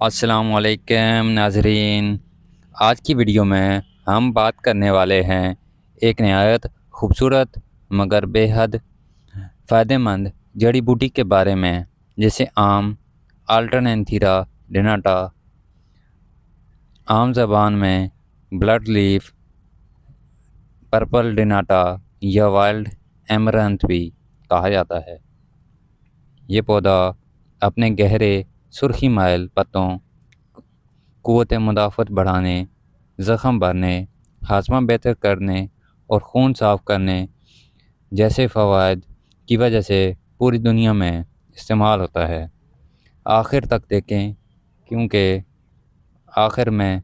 السلام علیکم ناظرین، آج کی ویڈیو میں ہم بات کرنے والے ہیں ایک نہایت خوبصورت مگر بے حد فائدہ مند جڑی بوٹی کے بارے میں، جسے عام آلٹرنینتھیرا ڈیناٹا، عام زبان میں بلڈ لیف پرپل ڈیناٹا یا وائلڈ ایمرنتھ بھی کہا جاتا ہے۔ یہ پودا اپنے گہرے سرخی مائل پتوں، قوت مدافعت بڑھانے، زخم بھرنے، ہاضمہ بہتر کرنے اور خون صاف کرنے جیسے فوائد کی وجہ سے پوری دنیا میں استعمال ہوتا ہے۔ آخر تک دیکھیں، کیونکہ آخر میں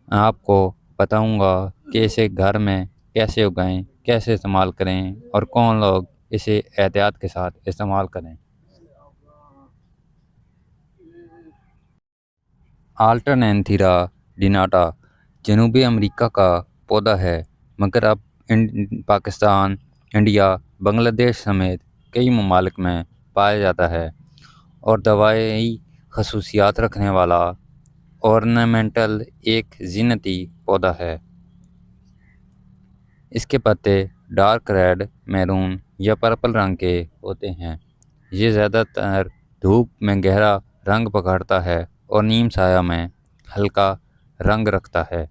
آپ کو بتاؤں گا کہ اسے گھر میں کیسے اگائیں، کیسے استعمال کریں اور کون لوگ اسے احتیاط کے ساتھ استعمال کریں۔ آلٹرنینتھیرا ڈیناٹا جنوبی امریکہ کا پودا ہے، مگر اب پاکستان، انڈیا، بنگلہ دیش سمیت کئی ممالک میں پایا جاتا ہے اور دوائی خصوصیات رکھنے والا اورنامنٹل ایک زینتی پودا ہے۔ اس کے پتے ڈارک ریڈ، میرون یا پرپل رنگ کے ہوتے ہیں۔ یہ زیادہ تر دھوپ میں گہرا رنگ پکڑتا ہے اور نیم سایہ میں ہلکا رنگ رکھتا ہے۔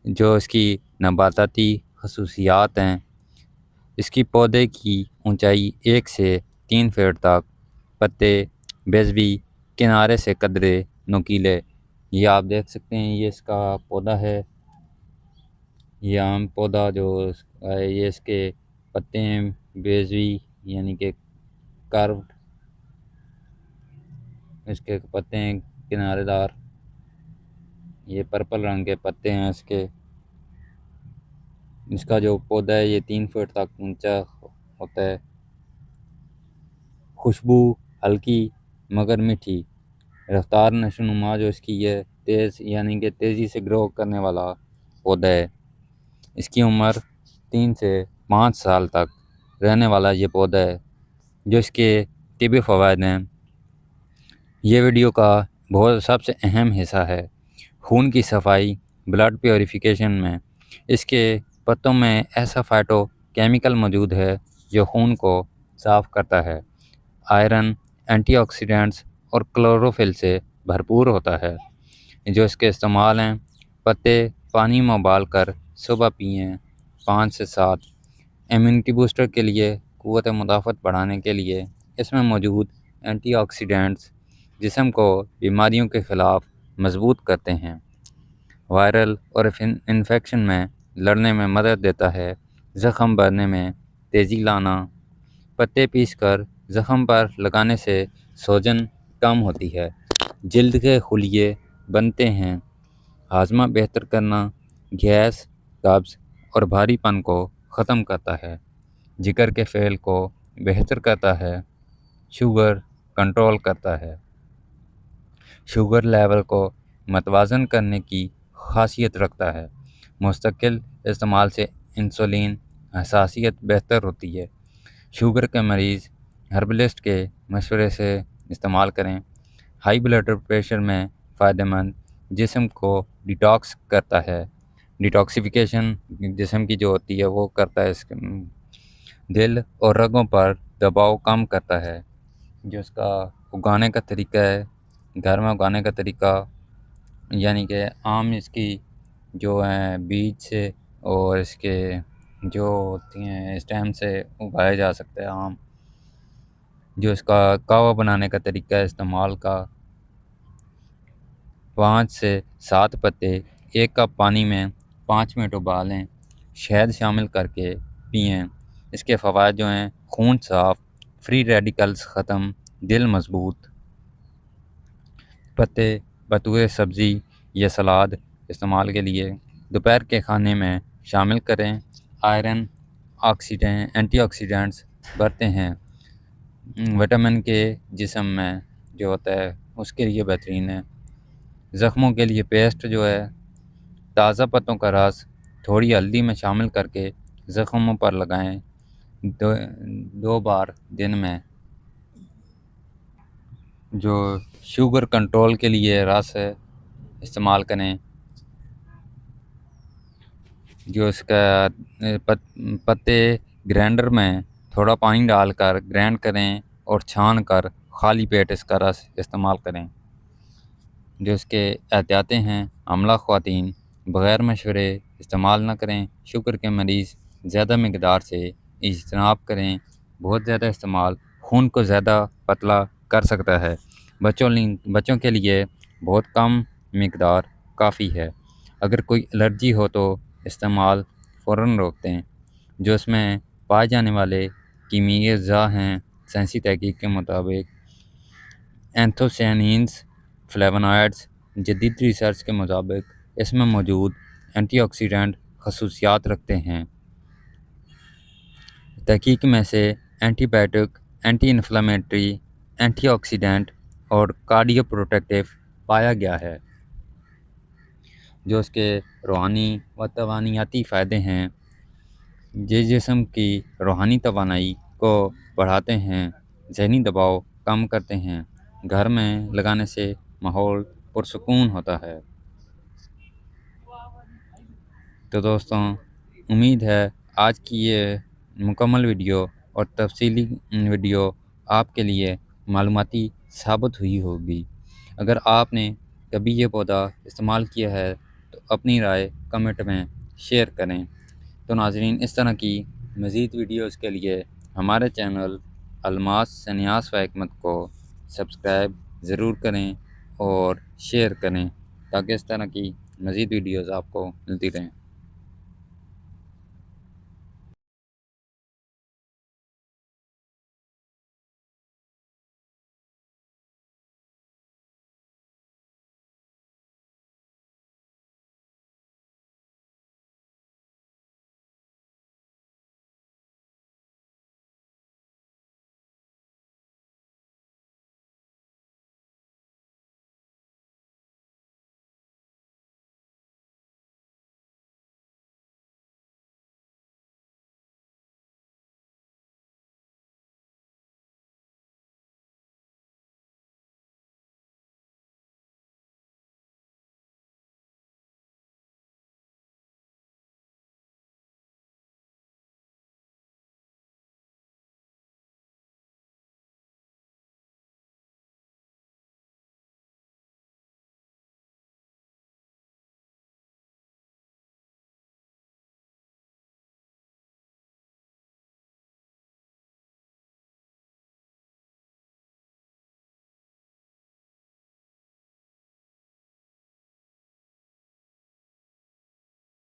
جو اس کی نباتاتی خصوصیات ہیں، اس کی پودے کی اونچائی 1 سے 3 فٹ تک، پتے بیضوی، کنارے سے قدرے نوکیلے۔ یہ آپ دیکھ سکتے ہیں، یہ اس کا پودا ہے، یہ عام پودا جو ہے، یہ اس کے پتے ہیں بیضوی یعنی کہ کروڈ، اس کے پتے ہیں کنارے دار، یہ پرپل رنگ کے پتے ہیں اس کے۔ اس کا جو پودا ہے یہ 3 فٹ تک اونچا ہوتا ہے۔ خوشبو ہلکی مگر میٹھی، رفتار نشو نما جو اس کی یہ تیز یعنی کہ تیزی سے گرو کرنے والا پودا ہے۔ اس کی عمر 3 سے 5 سال تک رہنے والا یہ پودا ہے۔ جو اس کے طبی فوائد ہیں، یہ ویڈیو کا سب سے اہم حصہ ہے۔ خون کی صفائی، بلڈ پیوریفیکیشن میں اس کے پتوں میں ایسا فائٹو کیمیکل موجود ہے جو خون کو صاف کرتا ہے۔ آئرن، اینٹی آکسیڈنٹس اور کلوروفل سے بھرپور ہوتا ہے۔ جو اس کے استعمال ہیں، پتے پانی میں ابال کر صبح پئیں 5 سے 7۔ امیونٹی بوسٹر کے لیے، قوت مدافعت بڑھانے کے لیے اس میں موجود اینٹی آکسیڈنٹس جسم کو بیماریوں کے خلاف مضبوط کرتے ہیں۔ وائرل اور انفیکشن میں لڑنے میں مدد دیتا ہے۔ زخم بھرنے میں تیزی لانا، پتے پیس کر زخم پر لگانے سے سوجن کم ہوتی ہے، جلد کے خلیے بنتے ہیں۔ ہاضمہ بہتر کرنا، گیس، قبض اور بھاری پن کو ختم کرتا ہے۔ جگر کے فعل کو بہتر کرتا ہے۔ شوگر کنٹرول کرتا ہے۔ شوگر لیول کو متوازن کرنے کی خاصیت رکھتا ہے۔ مستقل استعمال سے انسولین حساسیت بہتر ہوتی ہے۔ شوگر کے مریض ہربلسٹ کے مشورے سے استعمال کریں۔ ہائی بلڈ پریشر میں فائدہ مند، جسم کو ڈیٹاکس کرتا ہے۔ ڈیٹاکسیفیکیشن جسم کی جو ہوتی ہے وہ کرتا ہے۔ دل اور رگوں پر دباؤ کم کرتا ہے۔ جو اس کا اگانے کا طریقہ ہے، گھر میں اگانے کا طریقہ، یعنی کہ عام اس کی جو ہیں بیج سے اور اس کے جو ہوتی ہیں اسٹیم سے اگایا جا سکتا ہے عام۔ جو اس کا کہوہ بنانے کا طریقہ ہے استعمال کا، 5 سے 7 پتے 1 کپ پانی میں 5 منٹ ابالیں، شہد شامل کر کے پئیں۔ اس کے فوائد جو ہیں، خون صاف، فری ریڈیکلز ختم، دل مضبوط۔ پتے بطور سبزی یا سلاد استعمال کے لیے دوپہر کے کھانے میں شامل کریں۔ آئرن، اینٹی آکسیڈنٹس بھرتے ہیں۔ وٹامن کے جسم میں جو ہوتا ہے اس کے لیے بہترین ہے۔ زخموں کے لیے پیسٹ جو ہے، تازہ پتوں کا رس تھوڑی ہلدی میں شامل کر کے زخموں پر لگائیں، 2 بار دن میں۔ جو شوگر کنٹرول کے لیے رس استعمال کریں، جو اس کا پتے گرینڈر میں تھوڑا پانی ڈال کر گرینڈ کریں اور چھان کر خالی پیٹ اس کا رس استعمال کریں۔ جو اس کے احتیاطیں ہیں، حاملہ خواتین بغیر مشورے استعمال نہ کریں، شوگر کے مریض زیادہ مقدار سے اجتناب کریں، بہت زیادہ استعمال خون کو زیادہ پتلا کر سکتا ہے، بچوں کے لیے بہت کم مقدار کافی ہے، اگر کوئی الرجی ہو تو استعمال فوراً روک دیں۔ جو اس میں پائے جانے والے کیمیائی اجزاء ہیں، سائنسی تحقیق کے مطابق اینتھوسیانینز، فلیونوائڈز، جدید ریسرچ کے مطابق اس میں موجود اینٹی آکسیڈنٹ خصوصیات رکھتے ہیں۔ تحقیق میں سے antibiotic, anti inflammatory, antioxidant اور کارڈیو پروٹیکٹیو پایا گیا ہے۔ جو اس کے روحانی و توانائی فائدے ہیں، یہ جسم کی روحانی توانائی کو بڑھاتے ہیں، ذہنی دباؤ کم کرتے ہیں، گھر میں لگانے سے ماحول پرسکون ہوتا ہے۔ تو دوستوں، امید ہے آج کی یہ مکمل ویڈیو اور تفصیلی ویڈیو آپ کے لیے معلوماتی ثابت ہوئی ہوگی۔ اگر آپ نے کبھی یہ پودا استعمال کیا ہے تو اپنی رائے کمنٹ میں شیئر کریں۔ تو ناظرین، اس طرح کی مزید ویڈیوز کے لیے ہمارے چینل الماس سنیاس و حکمت کو سبسکرائب ضرور کریں اور شیئر کریں، تاکہ اس طرح کی مزید ویڈیوز آپ کو ملتی رہیں۔